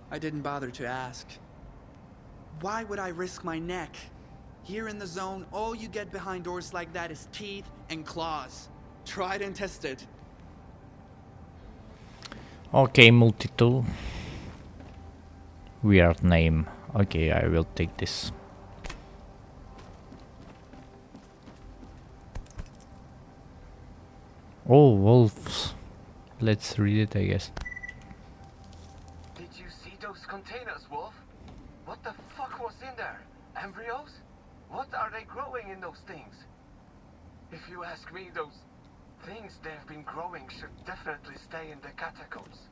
I didn't bother to ask. Why would I risk my neck? Here in the zone, all you get behind doors like that is teeth and claws. Tried and tested. Okay, multi-tool. Weird name. Okay, I will take this. Oh, wolves. Let's read it, I guess. Did you see those containers, Wolf? What the fuck was in there? Embryos? What are they growing in those things? If you ask me, those things they've been growing should definitely stay in the catacombs.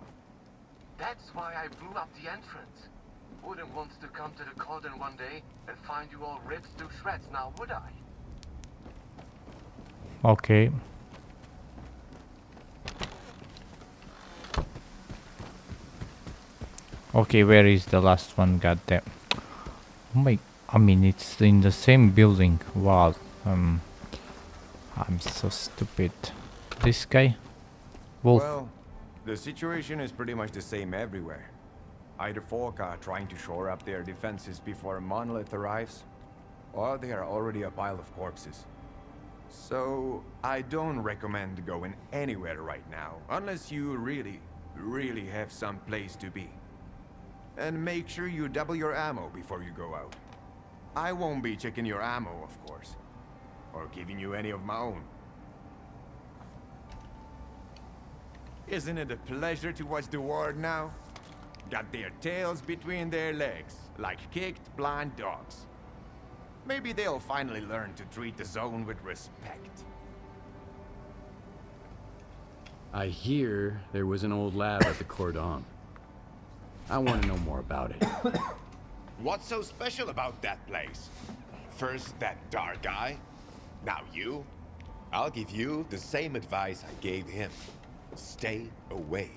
That's why I blew up the entrance. Wouldn't want to come to the Cordon one day and find you all ripped to shreds now, would I? Okay. Okay, where is the last one? Goddamn. Oh my, I mean, it's in the same building. Wow. I'm so stupid. This guy? Wolf. Well, the situation is pretty much the same everywhere. Either folk are trying to shore up their defenses before a monolith arrives, or they are already a pile of corpses. So, I don't recommend going anywhere right now, unless you really have some place to be. And make sure you double your ammo before you go out. I won't be checking your ammo, of course, or giving you any of my own. Isn't it a pleasure to watch the war now? got their tails between their legs, like kicked blind dogs. Maybe they'll finally learn to treat the zone with respect. I hear there was an old lab at the Cordon. I want to know more about it. What's so special about that place? First that dark guy, now you. I'll give you the same advice I gave him. Stay away.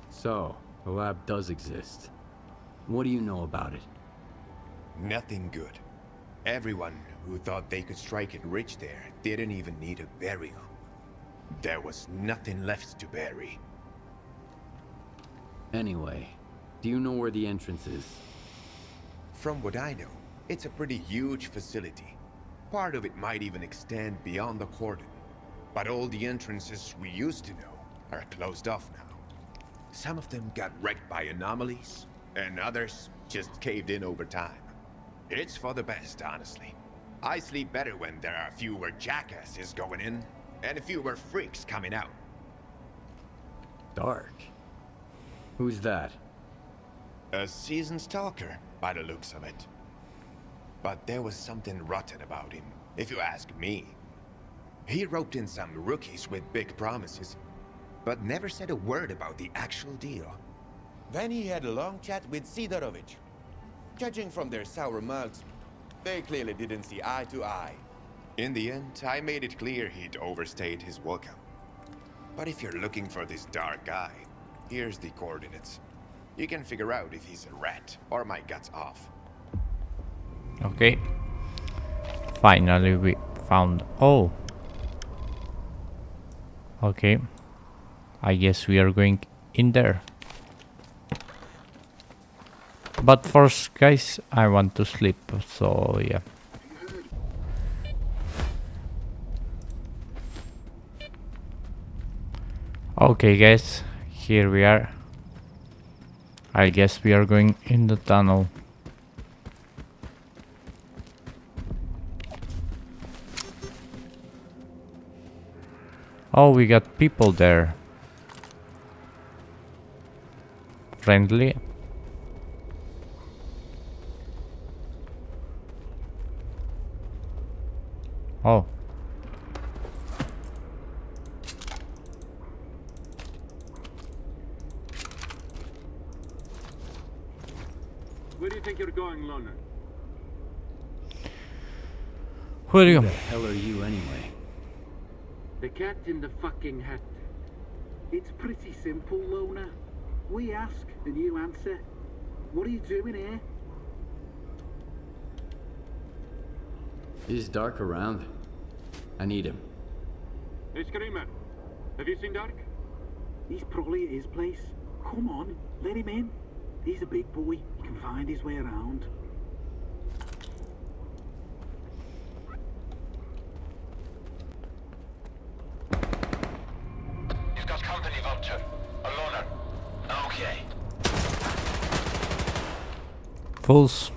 So, the lab does exist. What do you know about it? Nothing good. Everyone who thought they could strike it rich there didn't even need a burial. There was nothing left to bury. Anyway, do you know where the entrance is? From what I know, it's a pretty huge facility. Part of it might even extend beyond the cordon. But all the entrances we used to know are closed off now. Some of them got wrecked by anomalies, and others just caved in over time. It's for the best, honestly. I sleep better when there are fewer jackasses going in, and fewer freaks coming out. Dark? Who's that? A seasoned stalker, by the looks of it. But there was something rotten about him, if you ask me. He roped in some rookies with big promises, but never said a word about the actual deal. Then he had a long chat with Sidorovich. Judging from their sour mouths, they clearly didn't see eye to eye. In the end, I made it clear he'd overstayed his welcome. But if you're looking for this dark guy, here's the coordinates. You can figure out if he's a rat or my guts off. Okay. Finally we found... Oh! Okay. I guess we are going in there. But first, guys, I want to sleep, so yeah. Okay, guys, here we are. I guess we are going in the tunnel. Oh, we got people there. Friendly. Oh. Where do you think you're going, Loner? Who are you? Who the hell are you anyway? The cat in the fucking hat. It's pretty simple, Loner. We ask and you answer. What are you doing here? Is Dark around? I need him. Hey, Screamer. Have you seen Dark? He's probably at his place. Come on, let him in. He's a big boy. He can find his way around. You've got company, Vulture. A Loner. Okay. Fools.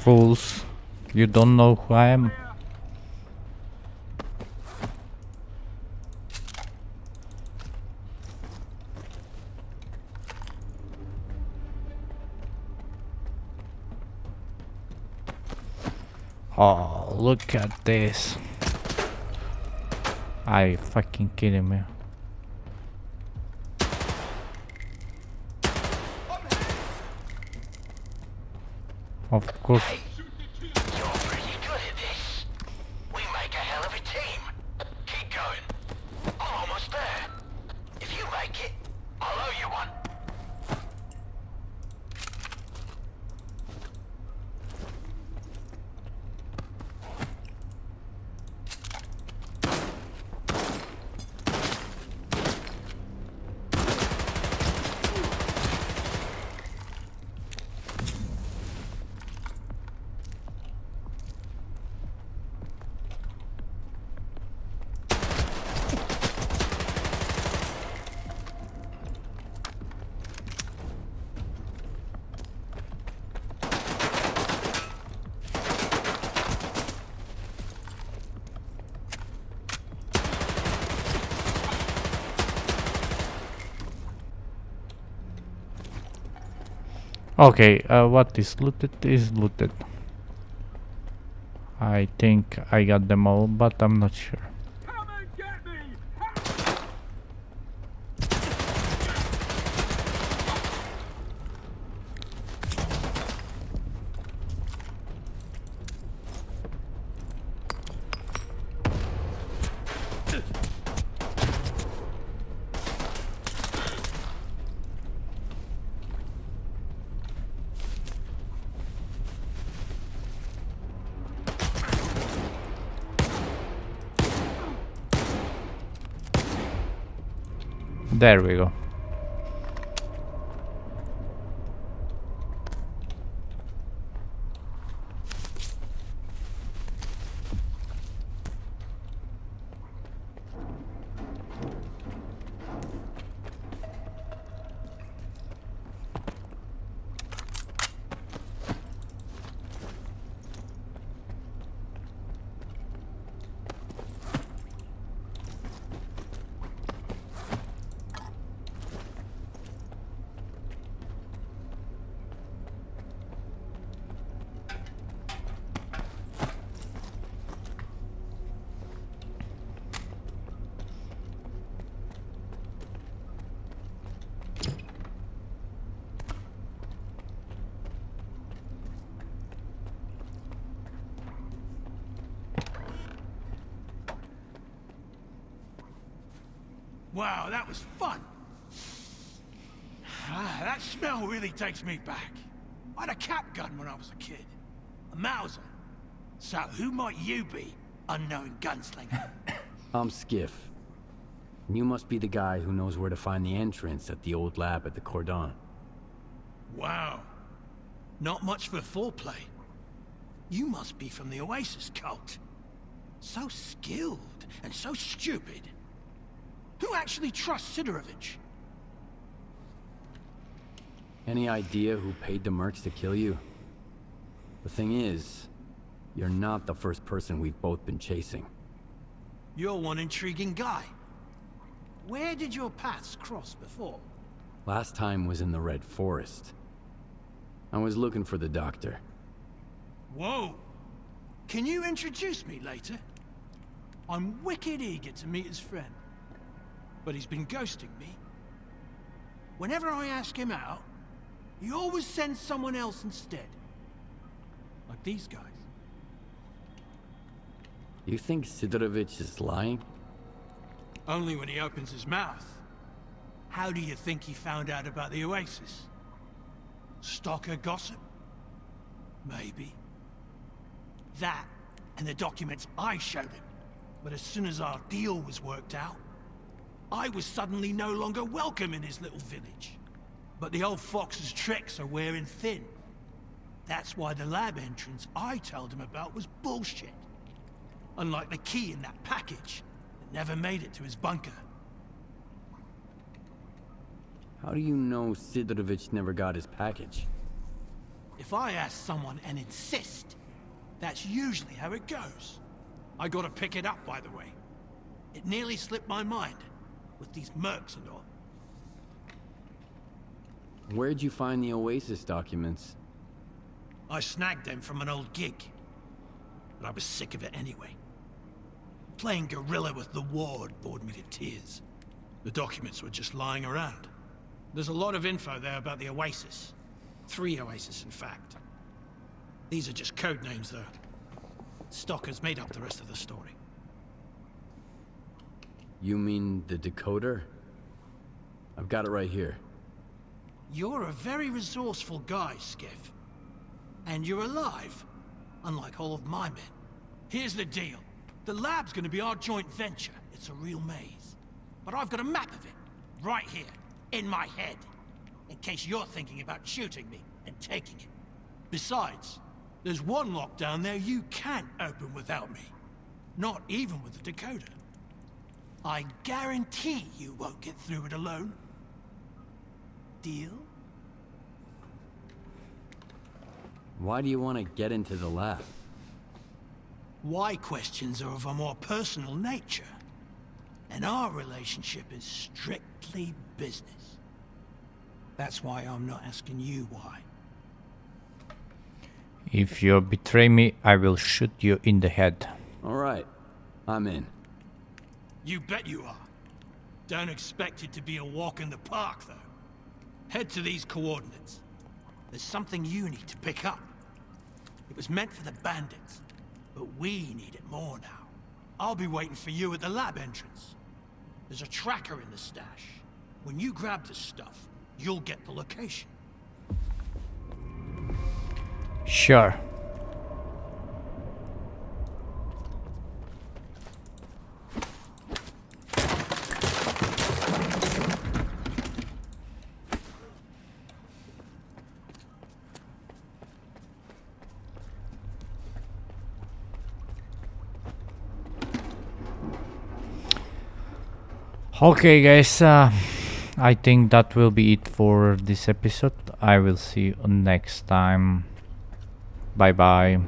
Fools. You don't know who I am? Oh, look at this. Are you fucking kidding me? Of course. You're pretty good at this. We make a hell of a team. Keep going. I'm almost there. Okay, what is looted is looted. I think I got them all, but I'm not sure. There we go. Wow, that was fun. That smell really takes me back. I had a cap gun when I was a kid. A Mauser. So who might you be, unknown gunslinger? I'm Skiff. And you must be the guy who knows where to find the entrance at the old lab at the Cordon. Wow. Not much for foreplay. You must be from the Oasis cult. So skilled and so stupid. Who actually trusts Sidorovich? Any idea who paid the mercs to kill you? The thing is, you're not the first person we've both been chasing. You're one intriguing guy. Where did your paths cross before? Last time was in the Red Forest. I was looking for the doctor. Whoa! Can you introduce me later? I'm wicked eager to meet his friend. But he's been ghosting me. Whenever I ask him out, he always sends someone else instead. Like these guys. You think Sidorovich is lying? Only when he opens his mouth. How do you think he found out about the Oasis? Stalker gossip? Maybe. That, and the documents I showed him. But as soon as our deal was worked out, I was suddenly no longer welcome in his little village. But the old fox's tricks are wearing thin. That's why the lab entrance I told him about was bullshit. Unlike the key in that package that never made it to his bunker. How do you know Sidorovich never got his package? If I ask someone and insist, that's usually how it goes. I gotta pick it up, by the way. It nearly slipped my mind. With these mercs and all. Where'd you find the Oasis documents? I snagged them from an old gig. But I was sick of it anyway. Playing guerrilla with the ward bored me to tears. The documents were just lying around. There's a lot of info there about the Oasis. 3 Oasis, in fact. These are just code names, though. Stalker's made up the rest of the story. You mean the decoder? I've got it right here. You're a very resourceful guy, Skiff. And you're alive, unlike all of my men. Here's the deal. The lab's gonna be our joint venture. It's a real maze. But I've got a map of it, right here, in my head. In case you're thinking about shooting me and taking it. Besides, there's one lock down there you can't open without me. Not even with the decoder. I guarantee you won't get through it alone. Deal? Why do you want to get into the lab? Why questions are of a more personal nature. And our relationship is strictly business. That's why I'm not asking you why. If you betray me, I will shoot you in the head. All right, I'm in. You bet you are. Don't expect it to be a walk in the park, though. Head to these coordinates. There's something you need to pick up. It was meant for the bandits, but we need it more now. I'll be waiting for you at the lab entrance. There's a tracker in the stash. When you grab the stuff, you'll get the location. Sure. Okay guys, I think that will be it for this episode. I will see you next time. Bye bye.